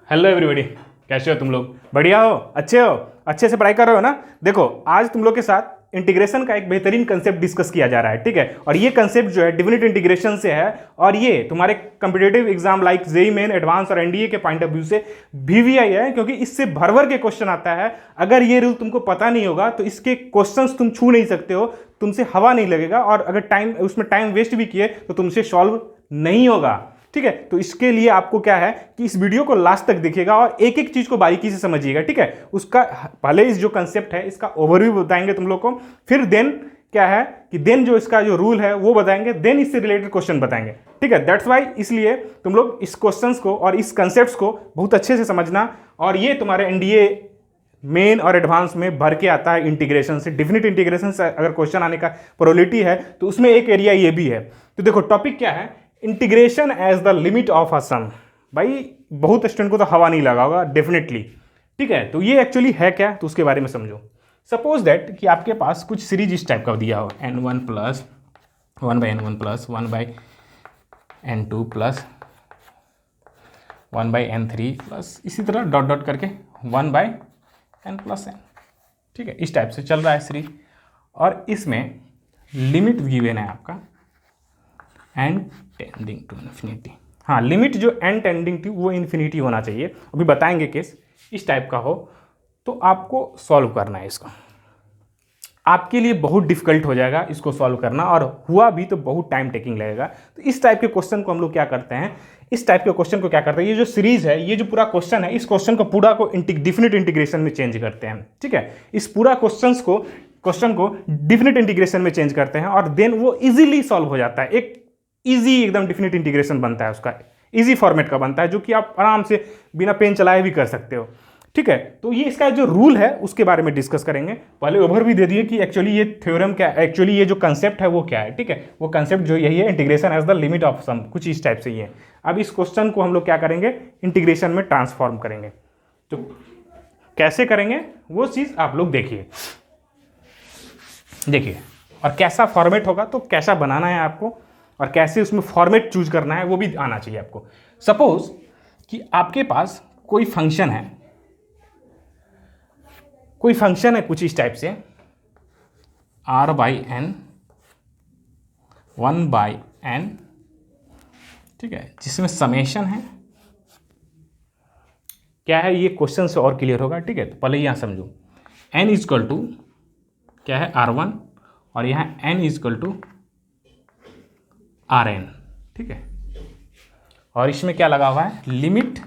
Hello everybody, कैसे हो तुम लोग? बढ़िया हो? अच्छे हो? अच्छे से पढ़ाई कर रहे हो ना? देखो, आज तुम लोग के साथ इंटीग्रेशन का एक बेहतरीन कंसेप्ट डिस्कस किया जा रहा है, ठीक है? और ये कंसेप्ट जो है डिफिनिट इंटीग्रेशन से है, और ये तुम्हारे competitive exam like JEE main, advance और एनडीए के पॉइंट ऑफ व्यू से वीवीआई है, क्योंकि इससे भर भर के क्वेश्चन आता है। अगर ये रूल तुमको पता नहीं होगा तो इसके क्वेश्चंस तुम छू नहीं सकते हो, तुमसे हवा नहीं लगेगा, और अगर टाइम वेस्ट भी किए तो तुमसे सॉल्व नहीं होगा, ठीक है? तो इसके लिए आपको क्या है कि इस वीडियो को लास्ट तक देखिएगा और एक एक चीज को बारीकी से समझिएगा, ठीक है? उसका पहले इस जो कंसेप्ट है इसका ओवरव्यू बताएंगे तुम लोग को, फिर देन क्या है कि देन जो इसका जो रूल है वो बताएंगे, देन इससे रिलेटेड क्वेश्चन बताएंगे, ठीक है? दैट्स वाई इसलिए तुम लोग इस क्वेश्चंस को और इस कंसेप्ट्स को बहुत अच्छे से समझना। और ये तुम्हारे एनडीए मेन और एडवांस में भर के आता है इंटीग्रेशन से, डिफिनिट इंटीग्रेशन से अगर क्वेश्चन आने का प्रोबेबिलिटी है तो उसमें एक एरिया ये भी है। तो देखो टॉपिक क्या है, integration as the limit of a sum. भाई बहुत स्टूडेंट को तो हवा नहीं लगा होगा डेफिनेटली, ठीक है? तो ये एक्चुअली है क्या, तो उसके बारे में समझो। सपोज दैट कि आपके पास कुछ सीरीज इस टाइप का दिया हो, n1 plus 1/n1 plus 1/n2 plus 1/n3 plus इसी तरह डॉट डॉट करके 1/n प्लस n, ठीक है? इस टाइप से चल रहा है सीरीज, और इसमें लिमिट गिवन है आपका n टेंडिंग टू इन्फिनिटी। हाँ, लिमिट जो n टेंडिंग टू वो इन्फिनिटी होना चाहिए। अभी बताएंगे केस इस टाइप का हो तो आपको सॉल्व करना है इसको। आपके लिए बहुत डिफिकल्ट हो जाएगा इसको सॉल्व करना, और हुआ भी तो बहुत टाइम टेकिंग लगेगा। तो इस टाइप के क्वेश्चन को हम लोग क्या करते हैं, इस टाइप के क्वेश्चन को क्या करते हैं, ये जो सीरीज है, ये जो पूरा क्वेश्चन है, इस क्वेश्चन को पूरा को डिफिनिट इंटीग्रेशन में चेंज करते हैं, ठीक है? इस पूरा क्वेश्चन को डिफिनिट इंटीग्रेशन में चेंज करते हैं, और देन वो इजीली सॉल्व हो जाता है। एक इजी एकदम डिफिनिट इंटीग्रेशन बनता है, उसका इजी फॉर्मेट का बनता है, जो कि आप आराम से बिना पेन चलाए भी कर सकते हो, ठीक है? तो ये इसका जो रूल है उसके बारे में डिस्कस करेंगे। पहले ओवरव्यू दे दिए कि एक्चुअली ये थ्योरम क्या है, एक्चुअली ये जो कंसेप्ट है वो क्या है, ठीक है? वो कंसेप्ट जो यही है, integration as the limit of sum, कुछ इस टाइप से ही है। अब इस क्वेश्चन को हम लोग क्या करेंगे, इंटीग्रेशन में ट्रांसफॉर्म करेंगे। तो कैसे करेंगे वो चीज आप लोग देखिए, और कैसा फॉर्मेट होगा, तो कैसा बनाना है आपको, और कैसे उसमें फॉर्मेट चूज करना है वो भी आना चाहिए आपको। सपोज कि आपके पास कोई फंक्शन है, कुछ इस टाइप से r/n 1/n, ठीक है? जिसमें समेशन है, क्या है ये क्वेश्चन से और क्लियर होगा, ठीक है? तो पहले यहां समझो, n इजकल टू क्या है r1, और यहां n इजकल टू rn, ठीक है? और इसमें क्या लगा हुआ है, लिमिट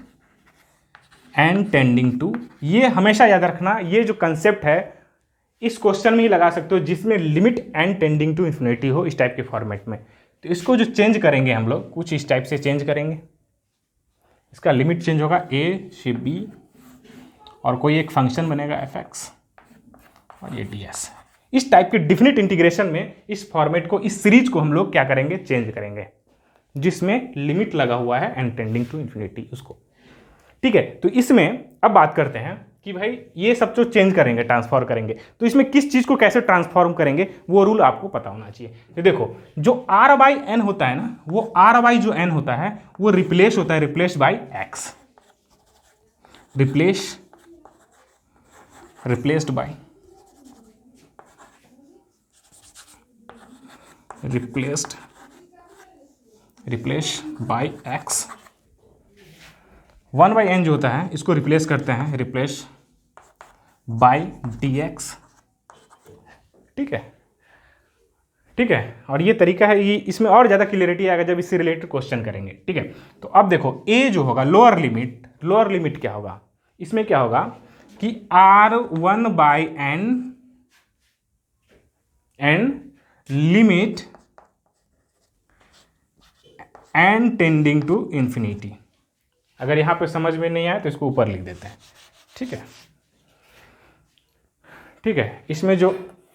n टेंडिंग टू। ये हमेशा याद रखना, ये जो कंसेप्ट है इस क्वेश्चन में ही लगा सकते हो जिसमें limit n tending to infinity हो, इस टाइप के फॉर्मेट में। तो इसको जो चेंज करेंगे हम लोग, कुछ इस टाइप से चेंज करेंगे। इसका लिमिट चेंज होगा a से b, और कोई एक फंक्शन बनेगा f(x) और ये ds। इस टाइप के डिफिनिट इंटीग्रेशन में इस फॉर्मेट को, इस सीरीज को हम लोग क्या करेंगे, चेंज करेंगे, जिसमें लिमिट लगा हुआ है n टेंडिंग टू इन्फिनिटी, उसको, ठीक है? तो इसमें अब बात करते हैं कि भाई ये सब जो चेंज करेंगे, ट्रांसफॉर्म करेंगे, तो इसमें किस चीज को कैसे ट्रांसफॉर्म करेंगे वो रूल आपको पता होना चाहिए। तो देखो, जो r/n होता है ना, वो r/ जो n होता है वो रिप्लेस होता है, replaced by x, replaced by x। 1/n जो होता है इसको रिप्लेस करते हैं, रिप्लेस बाय dx, ठीक है? ठीक है, और ये तरीका है, ये इसमें और ज़्यादा क्लियरिटी आएगा जब इससे रिलेटेड क्वेश्चन करेंगे, ठीक है? तो अब देखो, a जो होगा लोअर लिमिट क्या होगा, इसमें क्या होगा कि r1/n limit n tending to infinity. अगर यहां पे समझ में नहीं आए तो इसको ऊपर लिख देते हैं, ठीक है? ठीक है, इसमें जो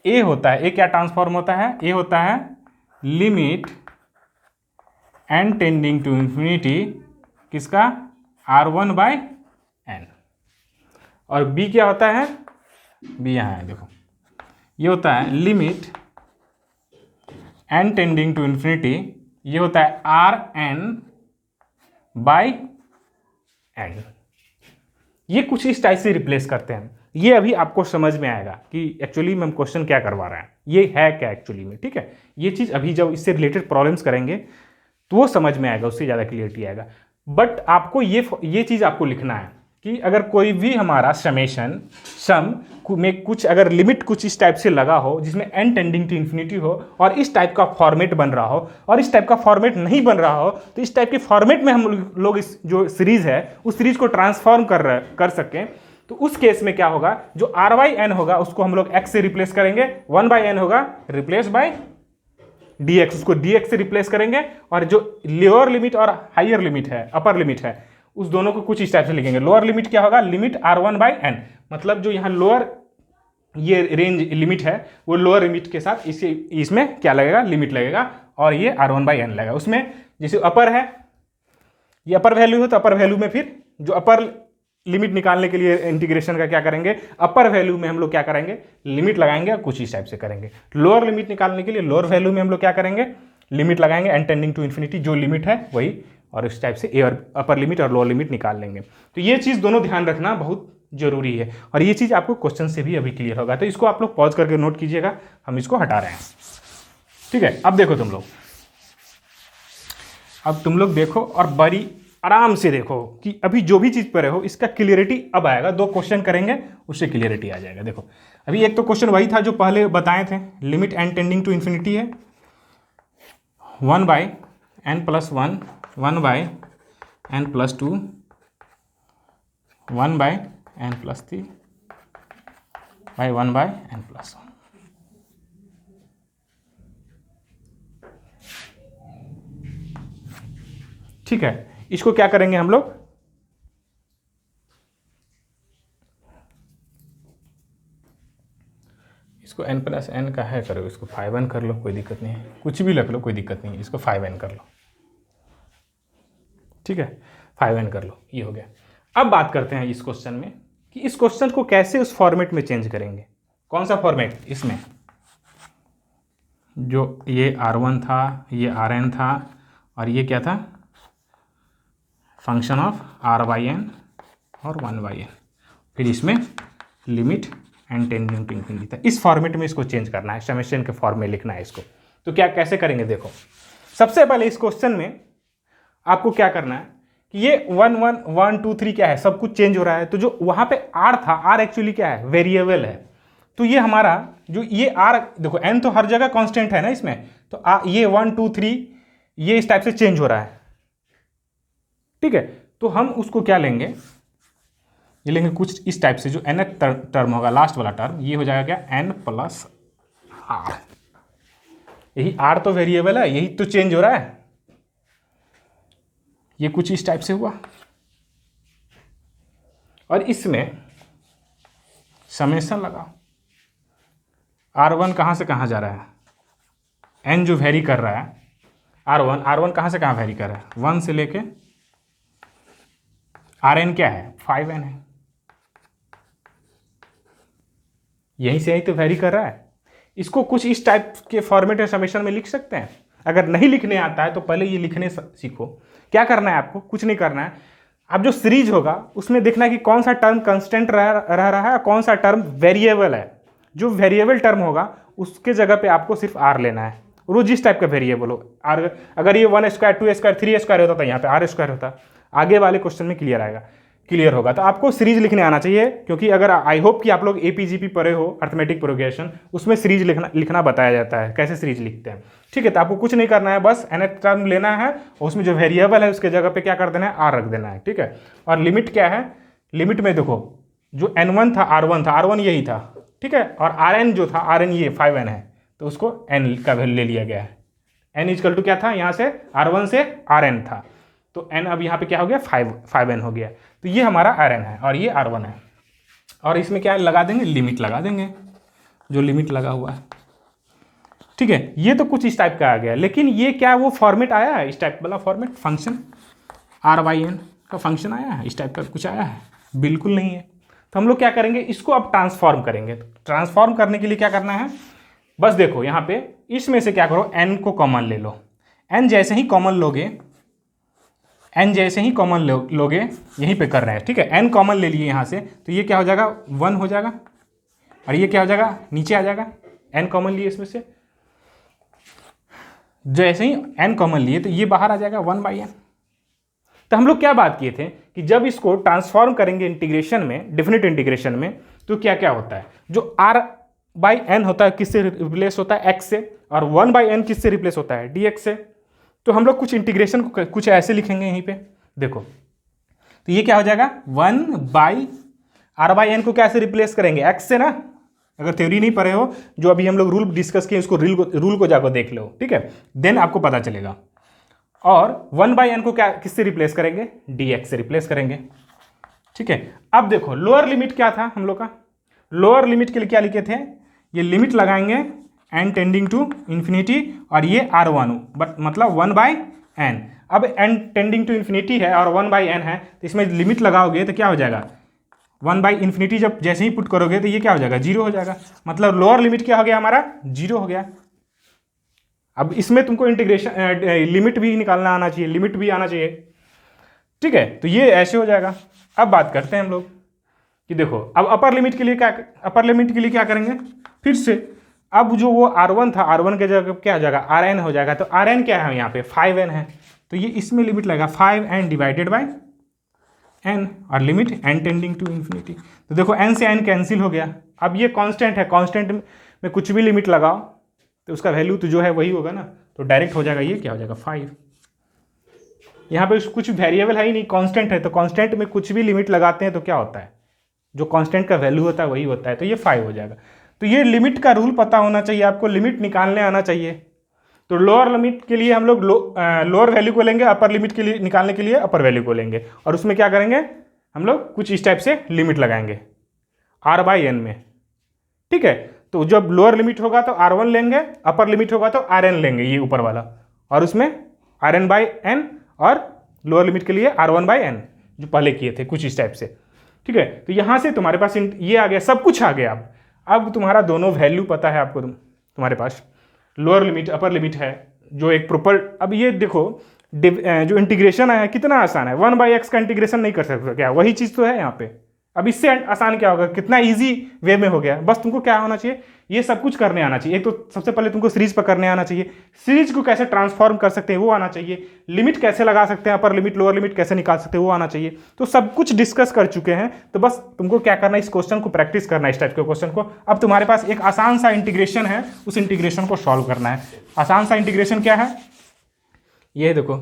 a होता है, a क्या ट्रांसफॉर्म होता है, a होता है limit n tending to infinity, किसका, r1/n। और b क्या होता है, b यहाँ है, देखो ये होता है limit n tending to infinity, ये होता है rn/n, ये कुछ इस टाइप से रिप्लेस करते हैं। ये अभी आपको समझ में आएगा कि एक्चुअली में हम क्वेश्चन क्या करवा रहे हैं, ये है क्या एक्चुअली में, ठीक है। ये चीज़ अभी जब इससे रिलेटेड प्रॉब्लम्स करेंगे तो वो समझ में आएगा, उससे ज़्यादा क्लियरिटी आएगा। बट आपको ये चीज़ आपको लिखना है कि अगर कोई भी हमारा समेशन सम में कुछ अगर लिमिट कुछ इस टाइप से लगा हो जिसमें n टेंडिंग टू इन्फिनिटी हो और इस टाइप का फॉर्मेट बन रहा हो और इस टाइप का फॉर्मेट नहीं बन रहा हो, तो इस टाइप के फॉर्मेट में हम लोग इस जो सीरीज है उस सीरीज को ट्रांसफॉर्म कर सकें, तो उस केस में क्या होगा, जो r बाई एन होगा उसको हम लोग x से रिप्लेस करेंगे, 1/n होगा रिप्लेस बाय dx, उसको dx से रिप्लेस करेंगे, और जो लोअर लिमिट और हायर लिमिट है, अपर लिमिट है, उस दोनों को कुछ इस टाइप से लिखेंगे। लोअर लिमिट क्या होगा, लिमिट r1/n, मतलब जो यहाँ लोअर ये रेंज लिमिट है वो लोअर लिमिट के साथ इसमें क्या लगेगा, लिमिट लगेगा, और ये r1/n लगेगा। उसमें जैसे अपर है, ये अपर वैल्यू है तो अपर वैल्यू में फिर जो अपर लिमिट निकालने के लिए इंटीग्रेशन का क्या करेंगे, अपर वैल्यू में हम लोग क्या करेंगे, लिमिट लगाएंगे और कुछ इस टाइप से करेंगे। लोअर लिमिट निकालने के लिए लोअर वैल्यू में हम लोग क्या करेंगे, लिमिट लगाएंगे, n टेंडिंग टू इन्फिनिटी जो लिमिट है वही, और इस टाइप से ए और अपर लिमिट और लोअर लिमिट निकाल लेंगे। तो ये चीज़ दोनों ध्यान रखना बहुत जरूरी है, और ये चीज़ आपको क्वेश्चन से भी अभी क्लियर होगा। तो इसको आप लोग पॉज करके नोट कीजिएगा, हम इसको हटा रहे हैं, ठीक है। अब देखो तुम लोग देखो और बड़ी आराम से देखो कि अभी जो भी चीज़ पढ़े हो इसका क्लियरिटी अब आएगा। 2 क्वेश्चन करेंगे उससे क्लियरिटी आ जाएगा। देखो अभी एक तो क्वेश्चन वही था जो पहले बताए थे, limit n tending to infinity है 1/n+1, 1/n+2, 1/n+3 by 1/n+1। ठीक है, इसको क्या करेंगे हम लोग, इसको n+n का है करो, इसको 5n कर लो, कोई दिक्कत नहीं है, कुछ भी रख लो कोई दिक्कत नहीं है, इसको 5n कर लो, ठीक है, 5n कर लो, ये हो गया। अब बात करते हैं इस क्वेश्चन में कि इस क्वेश्चन को कैसे उस फॉर्मेट में चेंज करेंगे। कौन सा फॉर्मेट, इसमें जो ये r1 था, ये rn था, और ये क्या था, फंक्शन ऑफ r/n और 1/n, फिर इसमें limit n tending to infinity था। इस फॉर्मेट में इसको चेंज करना है, समेशन के फॉर्म में लिखना है इसको। तो क्या कैसे करेंगे, देखो सबसे पहले इस क्वेश्चन में आपको क्या करना है कि ये 1 1 1 2 3 क्या है, सब कुछ चेंज हो रहा है। तो जो वहाँ पे r था, r एक्चुअली क्या है, वेरिएबल है। तो ये हमारा जो ये r, देखो n तो हर जगह कांस्टेंट है ना इसमें, तो ये 1 2 3 ये इस टाइप से चेंज हो रहा है, ठीक है। तो हम उसको क्या लेंगे, ये लेंगे कुछ इस टाइप से, जो n टर्म होगा, लास्ट वाला टर्म, ये हो जाएगा क्या, n+r। यही r तो वेरिएबल है, यही तो चेंज हो रहा है, ये कुछ इस टाइप से हुआ। और इसमें समेशन लगाओ, r1 कहाँ से कहाँ जा रहा है, n जो वेरी कर रहा है, r1 कहाँ से कहाँ वेरी कर रहा है, 1 से लेके rn क्या है, 5n है, यहीं से यहीं तो वेरी कर रहा है। इसको कुछ इस टाइप के फॉर्मेट में समेशन में लिख सकते हैं। अगर नहीं लिखने आता है तो पहले ये लिखने सीखो। क्या करना है आपको, कुछ नहीं करना है, अब जो सीरीज होगा उसमें देखना है कि कौन सा टर्म कांस्टेंट रह रहा है और कौन सा टर्म वेरिएबल है। जो वेरिएबल टर्म होगा उसके जगह पे आपको सिर्फ r लेना है, वो जिस टाइप का वेरिएबल हो। r अगर ये 1 स्क्वायर 2 स्क्वायर 3 स्क्वायर होता तो यहाँ पे r स्क्वायर होता। आगे वाले क्वेश्चन में क्लियर होगा। तो आपको सीरीज लिखने आना चाहिए, क्योंकि अगर आई होप कि आप लोग APGP पढ़े हो, अर्थमेटिक प्रोग्रेशन, उसमें सीरीज लिखना बताया जाता है, कैसे सीरीज लिखते हैं, ठीक है। तो आपको कुछ नहीं करना है, बस nth टर्म लेना है और उसमें जो वेरिएबल है उसके जगह पे क्या कर देना है, r रख देना है, ठीक है। और लिमिट क्या है, लिमिट में देखो जो n1 था, r1 यही था, ठीक है, और rn जो था, rn ये 5n है, तो उसको n का वैल्यू ले लिया गया है। n इक्वल टू क्या था, यहाँ से r1 से rn था, तो n अब यहाँ पे क्या हो गया, 5n हो गया। तो ये हमारा rn है और ये r1 है, और इसमें क्या लगा देंगे, लिमिट लगा देंगे, जो लिमिट लगा हुआ है, ठीक है। ये तो कुछ इस टाइप का आ गया, लेकिन ये क्या वो फॉर्मेट आया है, इस टाइप वाला फॉर्मेट, फंक्शन r/n का फंक्शन आया है, इस टाइप का कुछ आया है, बिल्कुल नहीं है। तो हम लोग क्या करेंगे, इसको अब ट्रांसफॉर्म करेंगे। तो ट्रांसफॉर्म करने के लिए क्या करना है, बस देखो यहाँ पे इसमें से क्या करो, n को कॉमन ले लो। n जैसे ही कॉमन लोगे, n जैसे ही कॉमन लोगे, यहीं पे कर रहे हैं, ठीक है। n कॉमन ले लिए यहाँ से, तो ये क्या हो जाएगा 1 हो जाएगा, और ये क्या हो जाएगा नीचे आ जाएगा, n कॉमन लिए इसमें से, जैसे ही n कॉमन लिए तो ये बाहर आ जाएगा 1/n। तो हम लोग क्या बात किए थे कि जब इसको ट्रांसफॉर्म करेंगे इंटीग्रेशन में, डेफिनेट इंटीग्रेशन में, तो क्या क्या होता है, जो r/n होता है किससे रिप्लेस होता है, x से, और 1/n किससे रिप्लेस होता है, dx से। तो हम लोग कुछ इंटीग्रेशन को कुछ ऐसे लिखेंगे यहीं पे, देखो, तो ये क्या हो जाएगा 1/r/n को कैसे रिप्लेस करेंगे, x से ना। अगर थ्योरी नहीं पढ़े हो, जो अभी हम लोग रूल डिस्कस किए, उसको रूल को जाकर देख लो, ठीक है, देन आपको पता चलेगा। और 1/n को क्या किससे रिप्लेस करेंगे, dx से रिप्लेस करेंगे, ठीक है। अब देखो लोअर लिमिट क्या था हम लोग का, लोअर लिमिट के लिए क्या लिखे थे, ये लिमिट लगाएंगे n टेंडिंग टू इन्फिनिटी, और ये r1 बट मतलब 1/n। अब n टेंडिंग टू इन्फिनिटी है और 1/n है, तो इसमें लिमिट लगाओगे तो क्या हो जाएगा 1/∞, जब जैसे ही पुट करोगे तो ये क्या हो जाएगा 0 हो जाएगा, मतलब लोअर लिमिट क्या हो गया हमारा 0 हो गया। अब इसमें तुमको इंटीग्रेशन लिमिट भी निकालना आना चाहिए, लिमिट भी आना चाहिए, ठीक है। तो ये ऐसे हो जाएगा। अब बात करते हैं हम लोग कि देखो, अब अपर लिमिट के लिए क्या करेंगे, फिर से अब जो वो r1 था, r1 के जगह क्या हो जाएगा rn हो जाएगा। तो rn क्या है यहाँ पे 5n है, तो ये इसमें लिमिट लगेगा 5n डिवाइडेड बाई n, और limit n tending to infinity. तो देखो n से n कैंसिल हो गया। अब ये कांस्टेंट है, कांस्टेंट में कुछ भी लिमिट लगाओ तो उसका वैल्यू तो जो है वही होगा ना, तो डायरेक्ट हो जाएगा, ये क्या हो जाएगा 5। यहाँ पे कुछ वेरिएबल है ही नहीं, कांस्टेंट है, तो कांस्टेंट में कुछ भी लिमिट लगाते हैं तो क्या होता है, जो कांस्टेंट का वैल्यू होता है वही होता है, तो ये 5 हो जाएगा। तो ये लिमिट का रूल पता होना चाहिए आपको, लिमिट निकालने आना चाहिए। तो लोअर लिमिट के लिए हम लोग लोअर वैल्यू को लेंगे, अपर लिमिट के लिए निकालने के लिए अपर वैल्यू को लेंगे, और उसमें क्या करेंगे हम लोग कुछ इस टाइप से लिमिट लगाएंगे r/n में, ठीक है। तो जब लोअर लिमिट होगा तो r1 लेंगे, अपर लिमिट होगा तो rn लेंगे, ये ऊपर वाला, और उसमें rn/n, और लोअर लिमिट के लिए r1/n जो पहले किए थे कुछ इस टाइप से, ठीक है। तो यहां से तुम्हारे पास ये आ गया, सब कुछ आ गया। अब तुम्हारा दोनों वैल्यू पता है आपको, तुम्हारे पास लोअर लिमिट अपर लिमिट है, जो एक प्रॉपर। अब ये देखो जो इंटीग्रेशन है कितना आसान है, 1/x का इंटीग्रेशन नहीं कर सकते क्या, वही चीज़ तो है यहाँ पे। अब इससे आसान क्या होगा, कितना इजी वे में हो गया। बस तुमको क्या होना चाहिए, ये सब कुछ करने आना चाहिए। एक तो सबसे पहले तुमको सीरीज पकड़ने आना चाहिए, सीरीज को कैसे ट्रांसफॉर्म कर सकते हैं वो आना चाहिए, लिमिट कैसे लगा सकते हैं, अपर लिमिट लोअर लिमिट कैसे निकाल सकते हैं वो आना चाहिए। तो सब कुछ डिस्कस कर चुके हैं, तो बस तुमको क्या करना है, इस क्वेश्चन को प्रैक्टिस करना है, इस टाइप के क्वेश्चन को। अब तुम्हारे पास एक आसान सा इंटीग्रेशन है, उस इंटीग्रेशन को सॉल्व करना है। आसान सा इंटीग्रेशन क्या है, ये देखो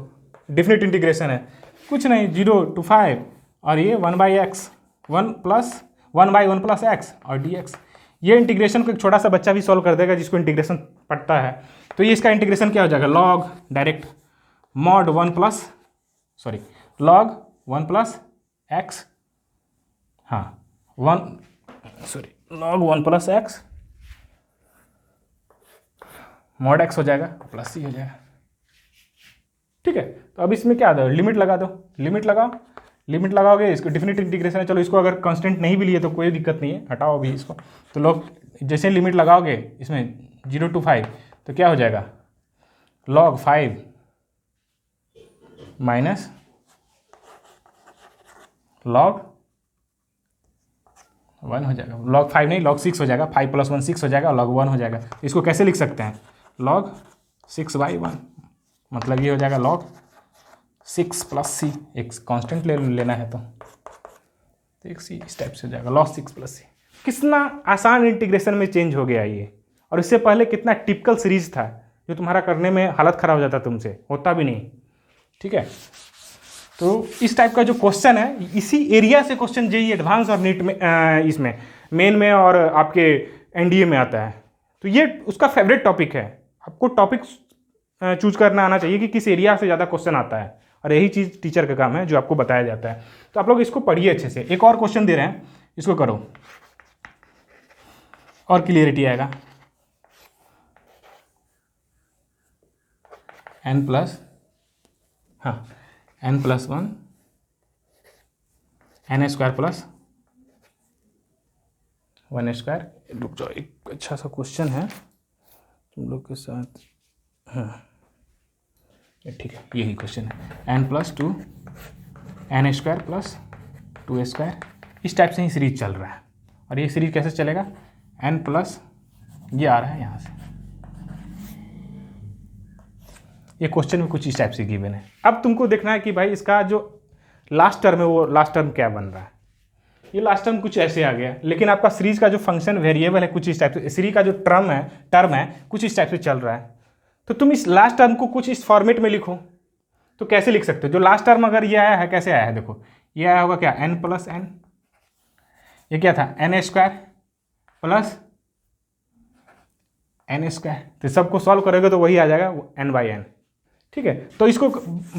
डेफिनेट इंटीग्रेशन है, कुछ नहीं 0 to 5, और ये 1/x 1+1/1+x और dx। ये इंटीग्रेशन को एक छोटा सा बच्चा भी सॉल्व कर देगा जिसको इंटीग्रेशन पढ़ता है। तो ये इसका इंटीग्रेशन क्या हो जाएगा, log डायरेक्ट mod 1+x, हाँ log 1+x mod x हो जाएगा प्लस c हो जाएगा, ठीक है। तो अब इसमें क्या दो, लिमिट लगा दो, लिमिट लगाओ, लिमिट लगाओगे, इसको डिफिनिट इंटीग्रेशन है। चलो इसको अगर कांस्टेंट नहीं भी लिए तो कोई दिक्कत नहीं है, हटाओ अभी इसको। तो लोग जैसे लिमिट लगाओगे इसमें 0 to 5, तो क्या हो जाएगा log 5 माइनस log 1 हो जाएगा, log 5 नहीं log 6 हो जाएगा, 5 + 1 6 हो जाएगा, log 1 हो जाएगा। इसको कैसे लिख सकते हैं, log 6/1, मतलब ये हो जाएगा log 6 + c, एक कांस्टेंट लेना है तो एक सी इस टाइप से हो जाएगा log 6 + c। कितना आसान इंटीग्रेशन में चेंज हो गया ये, और इससे पहले कितना टिपिकल सीरीज था जो तुम्हारा करने में हालत खराब हो जाता तुमसे, होता भी नहीं, ठीक है। तो इस टाइप का जो क्वेश्चन है, इसी एरिया से क्वेश्चन जेईई एडवांस और नीट में इसमें मेन में और आपके एनडीए में आता है। तो ये उसका फेवरेट टॉपिक है। आपको टॉपिक चूज करना आना चाहिए कि किस एरिया से ज़्यादा क्वेश्चन आता है, और यही चीज़ टीचर का काम है जो आपको बताया जाता है। तो आप लोग इसको पढ़िए अच्छे से। एक और क्वेश्चन दे रहे हैं, इसको करो और क्लियरिटी आएगा। n + 1 n² + 1²। रुक जाओ, एक अच्छा सा क्वेश्चन है तुम लोग के साथ। हाँ ठीक है, यही क्वेश्चन है। n plus 2 n square plus 2 square, इस टाइप से ही सीरीज चल रहा है। और ये सीरीज कैसे चलेगा, n प्लस ये आ रहा है यहाँ से, ये क्वेश्चन में कुछ इस टाइप से गिवन है। अब तुमको देखना है कि भाई इसका जो लास्ट टर्म है वो लास्ट टर्म क्या बन रहा है। ये लास्ट टर्म कुछ ऐसे आ गया, लेकिन आपका सीरीज का जो फंक्शन वेरिएबल है कुछ इस टाइप से, सीरीज का जो टर्म है कुछ इस टाइप से चल रहा है। तो तुम इस लास्ट टर्म को कुछ इस फॉर्मेट में लिखो। तो कैसे लिख सकते हो, जो लास्ट टर्म अगर ये आया है कैसे आया है, देखो ये आया होगा क्या, n प्लस n, ये क्या था n square plus n square. तो सबको सॉल्व करोगे तो वही आ जाएगा n/n। ठीक है, तो इसको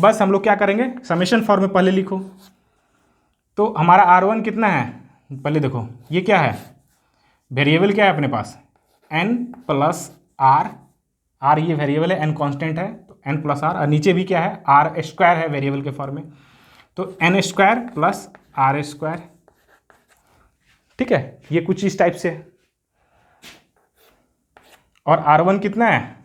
बस हम लोग क्या करेंगे, समेशन फॉर्म में पहले लिखो। तो हमारा r1 कितना है, पहले देखो ये क्या है, वेरिएबल क्या है अपने पास, n प्लस r ये वेरिएबल है, n कांस्टेंट है तो n प्लस r, और नीचे भी क्या है r स्क्वायर है वेरिएबल के फॉर्म में, तो n square plus r square. ठीक है, ये कुछ इस टाइप से। और r1 कितना है,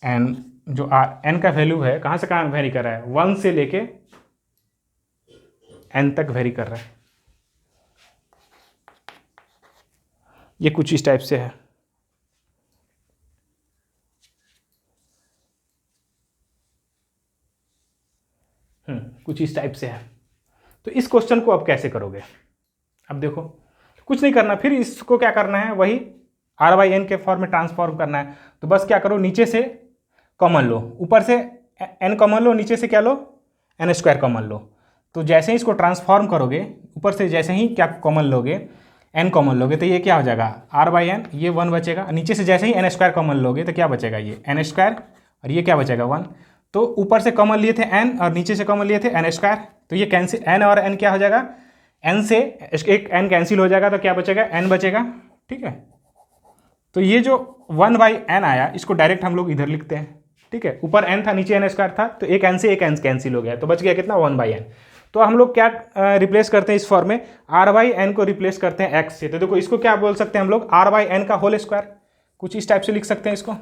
n जो n का वैल्यू है कहाँ से कहाँ वेरी कर रहा है, 1 से लेके n तक वेरी कर रहा है। ये कुछ इस टाइप से है। कुछ इस टाइप से है। तो इस क्वेश्चन को अब कैसे करोगे, अब देखो कुछ नहीं करना, फिर इसको क्या करना है, वही r/n के फॉर्म में ट्रांसफॉर्म करना है। तो बस क्या करो, नीचे से कॉमन लो, ऊपर से n कॉमन लो, नीचे से क्या लो, n स्क्वायर कॉमन लो। तो जैसे ही इसको ट्रांसफॉर्म करोगे, ऊपर से जैसे ही क्या कॉमन लोगे, n कॉमन लोगे, तो ये क्या हो जाएगा r/n, ये 1 बचेगा। नीचे से जैसे ही n स्क्वायर कॉमन लोगे तो क्या बचेगा, ये n स्क्वायर, और ये क्या बचेगा 1। तो ऊपर से कॉमन लिए थे n और नीचे से कॉमन लिए थे n स्क्वायर, तो ये कैंसिल, n और n क्या हो जाएगा, n से एक n कैंसिल हो जाएगा, तो क्या बचेगा, n बचेगा। ठीक है, तो ये जो 1/n आया इसको डायरेक्ट हम लोग इधर लिखते हैं। ठीक है, ऊपर n था नीचे n स्क्वायर था, तो एक n से एक n कैंसिल हो गया, तो बच गया कितना, 1/n। तो हम लोग क्या रिप्लेस करते हैं इस फॉर्म में, r/n को रिप्लेस करते हैं x से। तो देखो इसको क्या बोल सकते हैं हम लोग, r/n का होल स्क्वायर, कुछ इस टाइप से लिख सकते हैं इसको।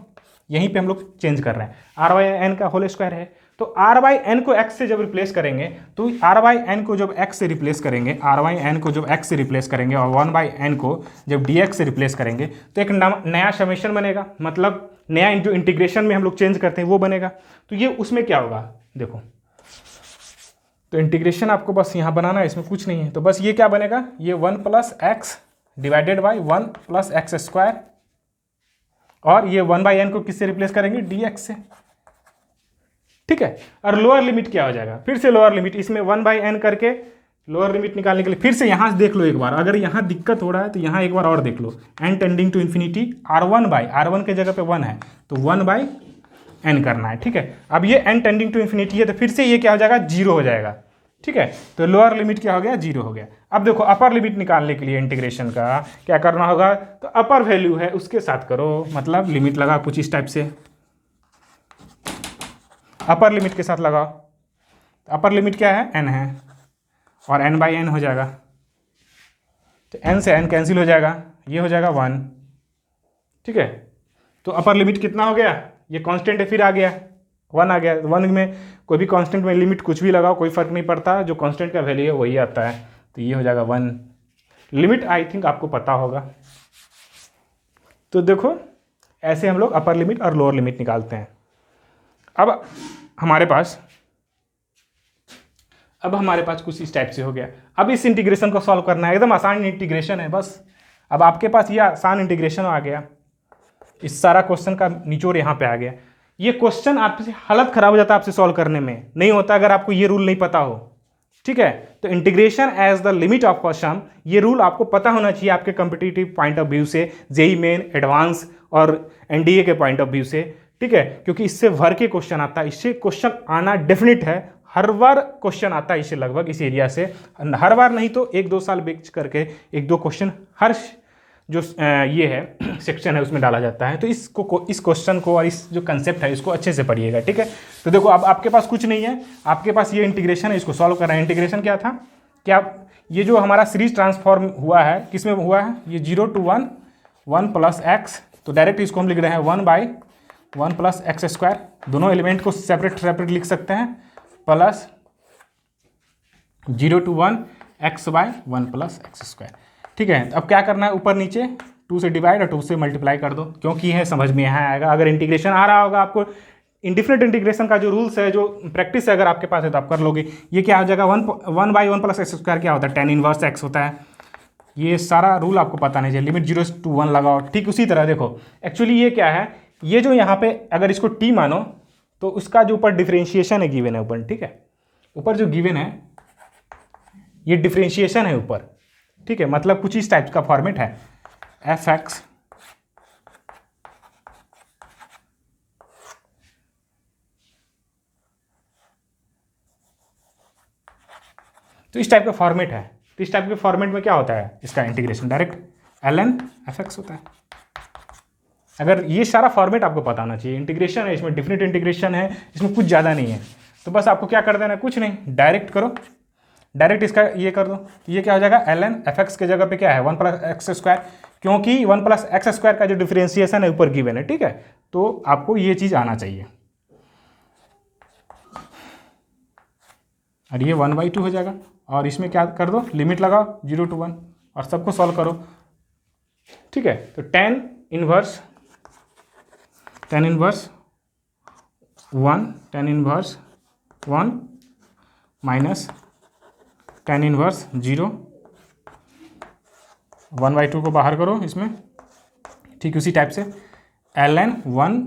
यहीं पे हम लोग चेंज कर रहे हैं, r/n का होल स्क्वायर है। तो r/n को x से जब रिप्लेस करेंगे, तो r/n को जब x से रिप्लेस करेंगे, r/n को जब x से रिप्लेस करेंगे और 1/n को जब dx से रिप्लेस करेंगे, तो एक नया समेशन बनेगा, मतलब नया जो इंटीग्रेशन में हम लोग चेंज करते हैं वो बनेगा। तो ये उसमें क्या होगा, देखो तो इंटीग्रेशन आपको बस यहाँ बनाना है, इसमें कुछ नहीं है। तो बस ये क्या बनेगा, ये 1 + x divided by 1 + x square, और ये 1/n को किससे रिप्लेस करेंगे, dx से। ठीक है, और लोअर लिमिट क्या हो जाएगा, फिर से लोअर लिमिट, इसमें 1/n करके लोअर लिमिट निकालने के लिए फिर से यहाँ से देख लो एक बार, अगर यहाँ दिक्कत हो रहा है तो यहाँ एक बार और देख लो, n tending to infinity, r1 के जगह पे 1 है तो 1/n करना है। ठीक है, अब ये n टेंडिंग टू इन्फिनिटी है तो फिर से ये क्या हो जाएगा, 0 हो जाएगा। ठीक है, तो लोअर लिमिट क्या हो गया, 0 हो गया। अब देखो अपर लिमिट निकालने के लिए इंटीग्रेशन का क्या करना होगा, तो अपर वैल्यू है उसके साथ करो, मतलब लिमिट लगा कुछ इस टाइप से, अपर लिमिट के साथ लगाओ। अपर लिमिट क्या है, n है, और n/n हो जाएगा, तो n से n कैंसिल हो जाएगा, ये हो जाएगा 1। ठीक है, तो अपर लिमिट कितना हो गया, ये कांस्टेंट है फिर आ गया 1 आ गया। 1 में कोई भी कांस्टेंट में लिमिट कुछ भी लगाओ कोई फर्क नहीं पड़ता, जो कांस्टेंट का वैल्यू है वही आता है, तो ये हो जाएगा 1। लिमिट आई थिंक आपको पता होगा। तो देखो ऐसे हम लोग अपर लिमिट और लोअर लिमिट निकालते हैं। अब हमारे पास कुछ इस टाइप से हो गया। अब इस इंटीग्रेशन को सॉल्व करना है, एकदम आसान इंटीग्रेशन है बस। अब आपके पास ये आसान इंटीग्रेशन आ गया, इस सारा क्वेश्चन का निचोड़ यहाँ पे आ गया। ये क्वेश्चन आपसे हालत खराब हो जाता है आपसे सॉल्व करने में, नहीं होता अगर आपको ये रूल नहीं पता हो। ठीक है, तो integration as the limit of a sum, ये रूल आपको पता होना चाहिए आपके कॉम्पिटिटिव पॉइंट ऑफ व्यू से, जेईई मेन, एडवांस और एनडीए के पॉइंट ऑफ व्यू से। ठीक है, क्योंकि इससे भर के क्वेश्चन आता है, इससे क्वेश्चन आना डेफिनेट है, हर बार क्वेश्चन आता है इससे, लगभग इस एरिया से हर बार नहीं तो 1-2 साल बीच करके 1-2 क्वेश्चन हर जो ये है सेक्शन है उसमें डाला जाता है। तो इस क्वेश्चन को और इस जो कंसेप्ट है इसको अच्छे से पढ़िएगा। ठीक है, तो देखो अब आपके पास कुछ नहीं है, आपके पास ये इंटीग्रेशन है, इसको सॉल्व करना है। इंटीग्रेशन क्या था, क्या ये जो हमारा सीरीज ट्रांसफॉर्म हुआ है किस में हुआ है, ये 0 to 1 1 + x, तो डायरेक्ट इसको हम लिख रहे हैं 1/, 1 प्लस एक्स स्क्वायर, दोनों एलिमेंट को सेपरेट सेपरेट लिख सकते हैं, plus 0 to 1 x by 1 plus x square. ठीक है, अब क्या करना है, ऊपर नीचे 2 से डिवाइड और 2 से मल्टीप्लाई कर दो, क्योंकि यह समझ में यहाँ आएगा। अगर इंटीग्रेशन आ रहा होगा आपको, इंडिफिनिट इंटीग्रेशन का जो रूल्स है, जो प्रैक्टिस है अगर आपके पास है तो आप कर लोगे। ये क्या हो जाएगा, 1 बाई 1 प्लस एक्स स्क्वायर क्या होता है, tan इनवर्स एक्स होता है। ये सारा रूल आपको पता नहीं चाहिए, लिमिट 0 to 1 लगाओ। ठीक उसी तरह देखो, एक्चुअली ये क्या है, ये जो यहाँ पे अगर इसको टी मानो तो उसका जो ऊपर डिफ्रेंशिएशन है गिवन है ऊपर, ठीक है, ऊपर जो गिवन है ये डिफ्रेंशिएशन है ऊपर। ठीक है, मतलब कुछ इस टाइप का फॉर्मेट है, एफ एक्स तो इस टाइप का फॉर्मेट है। तो इस टाइप के फॉर्मेट में क्या होता है, इसका इंटीग्रेशन डायरेक्ट ln fx होता है। अगर ये सारा फॉर्मेट आपको पता होना चाहिए, इंटीग्रेशन है इसमें, डिफिनिट इंटीग्रेशन है इसमें, कुछ ज़्यादा नहीं है। तो बस आपको क्या कर देना है, कुछ नहीं, डायरेक्ट करो, डायरेक्ट इसका ये कर दो। ये क्या हो जाएगा, ln fx के जगह पे क्या है 1 प्लस एक्स स्क्वायर, क्योंकि 1 प्लस एक्स स्क्वायर का जो डिफरेंशिएशन है ऊपर गिवन है। ठीक है, तो आपको ये चीज़ आना चाहिए, और ये 1/2 हो जाएगा। और इसमें क्या कर दो, लिमिट लगाओ 0 to 1 और सबको सॉल्व करो। ठीक है, तो tan inverse 1 minus tan inverse 0, 1/2 को बाहर करो इसमें। ठीक उसी टाइप से ln 1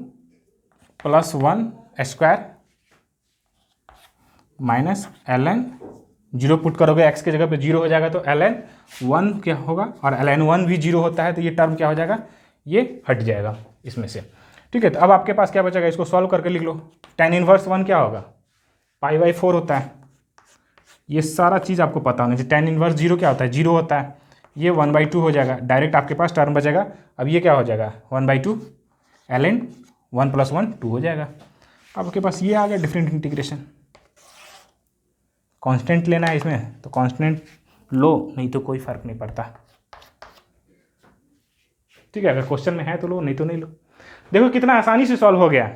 plus 1 square minus ln 0 put करोगे x के जगह पे 0 हो जाएगा, तो ln 1 क्या होगा, और ln 1 भी 0 होता है, तो ये टर्म क्या हो जाएगा, ये हट जाएगा इसमें से। ठीक है, तो अब आपके पास क्या बचेगा, इसको सॉल्व करके लिख लो। tan इनवर्स 1 क्या होगा, π/4 होता है। ये सारा चीज़ आपको पता होना चाहिए। tan इनवर्स 0 क्या होता है, 0 होता है। ये 1/2 हो जाएगा, डायरेक्ट आपके पास टर्म बचेगा। अब ये क्या हो जाएगा, 1/2 ln 1 प्लस 1 2 हो जाएगा। आपके पास ये आ गया डिफरेंट इंटीग्रेशन। कांस्टेंट लेना है इसमें तो कांस्टेंट लो, नहीं तो कोई फ़र्क नहीं पड़ता। ठीक है, अगर क्वेश्चन में है तो लो, नहीं तो नहीं लो। देखो कितना आसानी से सॉल्व हो गया।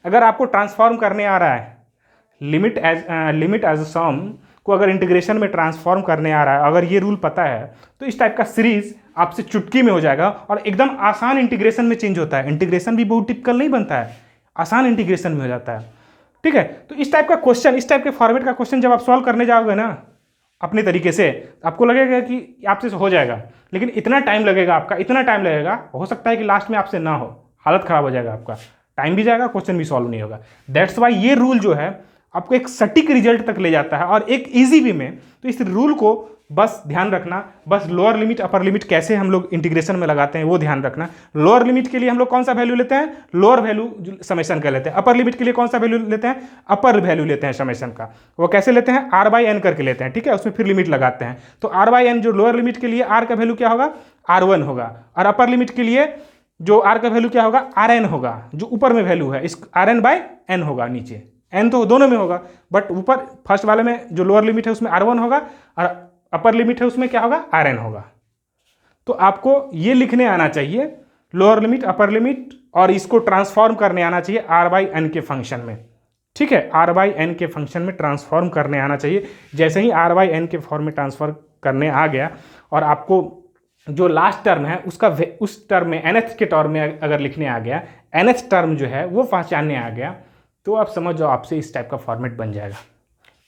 अगर आपको ट्रांसफॉर्म करने आ रहा है, लिमिट एज सम को अगर इंटीग्रेशन में ट्रांसफॉर्म करने आ रहा है, अगर ये रूल पता है, तो इस टाइप का सीरीज आपसे चुटकी में हो जाएगा और एकदम आसान इंटीग्रेशन में चेंज होता है। इंटीग्रेशन भी बहुत टिपिकल नहीं बनता है, आसान इंटीग्रेशन में हो जाता है। ठीक है, तो इस टाइप का क्वेश्चन, इस टाइप के फॉर्मेट का क्वेश्चन जब आप सॉल्व करने जाओगे ना अपने तरीके से, आपको लगेगा कि आपसे हो जाएगा, लेकिन इतना टाइम लगेगा, आपका इतना टाइम लगेगा, हो सकता है कि लास्ट में आपसे ना हो, हालत ख़राब हो जाएगा, आपका टाइम भी जाएगा, क्वेश्चन भी सॉल्व नहीं होगा। दैट्स वाई ये रूल जो है आपको एक सटीक रिजल्ट तक ले जाता है और एक ईजी वे में। तो इस रूल को बस ध्यान रखना, बस लोअर लिमिट अपर लिमिट कैसे हम लोग इंटीग्रेशन में लगाते हैं वो ध्यान रखना। लोअर लिमिट के लिए हम लोग कौन सा वैल्यू लेते हैं, लोअर वैल्यू समेशन का लेते हैं। अपर लिमिट के लिए कौन सा वैल्यू लेते हैं, अपर वैल्यू लेते हैं समेशन का। वो कैसे लेते हैं, r/n करके लेते हैं। ठीक है, उसमें फिर लिमिट लगाते हैं। तो r/n जो लोअर लिमिट के लिए r का वैल्यू क्या होगा, r1 होगा, और अपर लिमिट के लिए जो r का वैल्यू क्या होगा, rn होगा। जो ऊपर में वैल्यू है इस rn/n होगा, नीचे n तो दोनों में होगा, बट ऊपर फर्स्ट वाले में जो लोअर लिमिट है उसमें r1 होगा और अपर लिमिट है उसमें क्या होगा, rn होगा। तो आपको ये लिखने आना चाहिए लोअर लिमिट अपर लिमिट, और इसको ट्रांसफॉर्म करने आना चाहिए r/n के फंक्शन में। ठीक है, r/n के फंक्शन में ट्रांसफॉर्म करने आना चाहिए। जैसे ही r/n के फॉर्म में ट्रांसफर करने आ गया और आपको जो लास्ट टर्म है उसका उस टर्म में nth के टर्म में अगर लिखने आ गया, nth टर्म जो है वो पहचानने आ गया, तो आप समझ जाओ आपसे इस टाइप का फॉर्मेट बन जाएगा।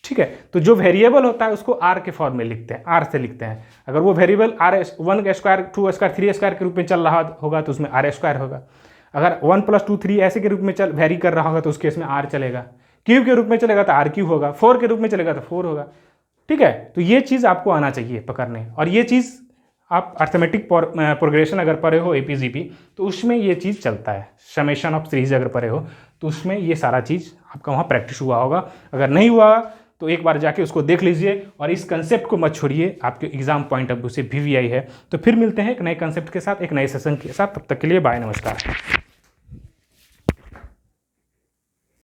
ठीक है, तो जो वेरिएबल होता है उसको r के फॉर्म में लिखते हैं, r से लिखते हैं। अगर वो वेरिएबल r1 का स्क्वायर 2 स्क्वायर 3 स्क्वायर के रूप में चल रहा होगा तो उसमें r² होगा। अगर 1 + 2 3 ऐसे के रूप में वेरी कर रहा होगा तो उसके इसमें r चलेगा। क्यूब के रूप में चलेगा तो r³ होगा, 4 के रूप में चलेगा तो 4 होगा। ठीक है, तो ये चीज़ आपको आना चाहिए पकड़ने, और ये चीज़ आप अर्थमेटिक प्रोग्रेशन अगर पढ़े हो APGP तो उसमें ये चीज़ चलता है। समेशन ऑफ सीरीज अगर पढ़े हो तो उसमें ये सारा चीज़ आपका वहाँ प्रैक्टिस हुआ होगा। अगर नहीं हुआ तो एक बार जाके उसको देख लीजिए, और इस कंसेप्ट को मत छोड़िए। आपके एग्जाम पॉइंट ऑफ व्यू से VVI है। तो फिर मिलते हैं एक नए कंसेप्ट के साथ, एक नए सेशन के साथ। तब तक के लिए बाय, नमस्कार।